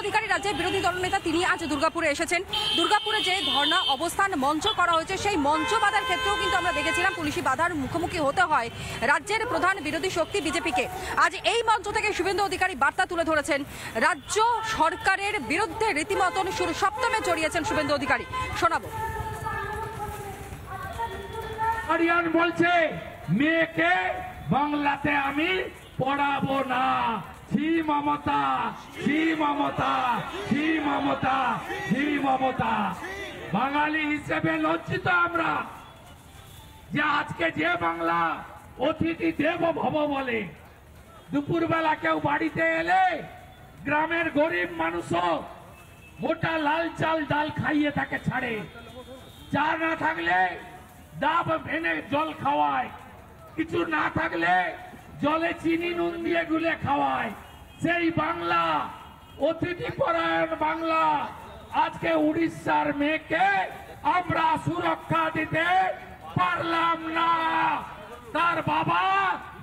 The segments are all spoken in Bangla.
অধিকারী রাজ্যের বিরোধী দলনেতা তিনি আজ দুর্গাপুরে এসেছেন। দুর্গাপুরে যে ধর্ণা অবস্থান মঞ্চ করা হয়েছে সেই মঞ্চ বাধার ক্ষেত্রেও কিন্তু আমরা দেখেছিলাম পুলিশি বাধার মুখোমুখি হতে হয় রাজ্যের প্রধান বিরোধী শক্তি বিজেপিকে। আজ এই মঞ্চ থেকে শুভেন্দু অধিকারী বার্তা তুলে ধরেছেন, রাজ্য সরকারের বিরুদ্ধে রীতিমতন সুর সপ্তমে চড়িয়েছেন শুভেন্দু অধিকারী। শোনাবো। আরিয়ান বলছে মেয়েকে বাংলাতে আমি পড়াবো না। ছি মমতা, ছি মমতা, ছি মমতা, ছি মমতা। বাঙালি হিসেবে লজ্জিত আমরা যে আজকে যে বাংলা অতিথি দেব ভব বলে, দুপুরবেলা কেউ বাড়িতে এলে গ্রামের গরিব মানুষও মোটা লাল চাল ডাল খাইয়ে তাকে ছাড়ে, চা না থাকলে ডাব ভেনে জল খাওয়ায়, কিছু না থাকলে জলে চিনি নুন দিয়ে গুলে খাওয়ায়। সেই বাংলা, অতিথি পরায়ণ বাংলা, আজকে উড়িষ্যার মেয়েকে আমরা সুরক্ষা দিতে পারলাম না। তার বাবা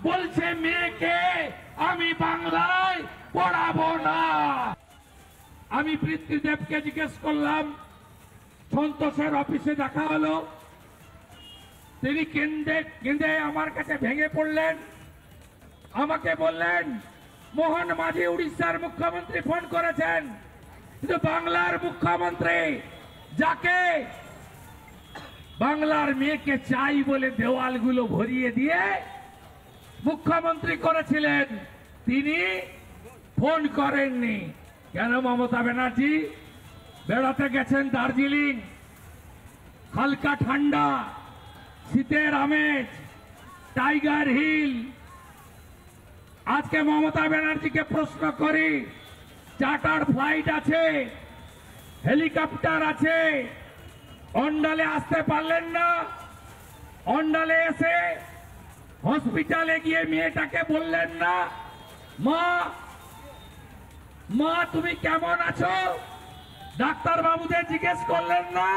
বলছে মেয়েকে আমি বাংলায় পড়াবো না। আমি পৃথ্বীদেবকে জিজ্ঞেস করলাম, সন্তোষের অফিসে দেখা হলো, তিনি কেঁদে আমার কাছে ভেঙে পড়লেন। আমাকে বললেন মোহন মাঝি উড়িষ্যার মুখ্যমন্ত্রী ফোন করেছেন, কিন্তু বাংলার মুখ্যমন্ত্রী যাকে বাংলার মেয়েকে চাই বলে দেওয়ালগুলো ভরিয়ে দিয়ে মুখ্যমন্ত্রী করেছিলেন, তিনি ফোন করেননি। কেন? মমতা ব্যানার্জি বেড়াতে গেছেন দার্জিলিং, হালকা ঠান্ডা, শীতের আমেজ, টাইগার হিল। আজকে মমতা ব্যানার্জিকে প্রশ্ন করি, চার্টার ফ্লাইট আছে, হেলিকপ্টার আছে, অন্ডালে আসতে পারলেন না? অন্ডালে এসে হসপিটালে গিয়ে মেয়েটাকে বললেন না, মা মা তুমি কেমন আছো? ডাক্তার বাবুদের জিজ্ঞেস করলেন না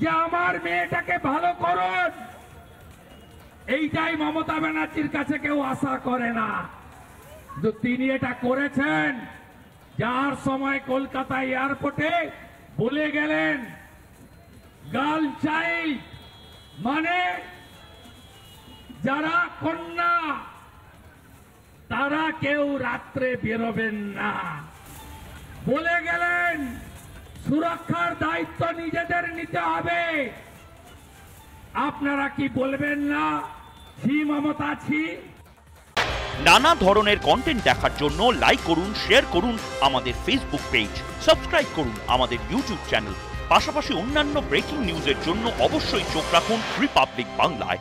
যে আমার মেয়েটাকে ভালো করুন? এইটাই মমতা ব্যানার্জির কাছে কেউ আশা করে না। তিনি এটা করেছেন, যার সময় কলকাতা এয়ারপোর্টে বলে গেলেন গার্ল চাইল্ড মানে যারা কন্যা তারা কেউ রাত্রে বেরোবেন না। বলে গেলেন সুরক্ষার দায়িত্ব নিজেদের নিতে হবে। আপনারা কি বলবেন না ছি মমতা ছি? নানা ধরনের কন্টেন্ট দেখার জন্য লাইক করুন, শেয়ার করুন আমাদের ফেসবুক পেজ, সাবস্ক্রাইব করুন আমাদের ইউটিউব চ্যানেল। পাশাপাশি অন্যান্য ব্রেকিং নিউজের জন্য অবশ্যই চোখ রাখুন রিপাবলিক বাংলায়।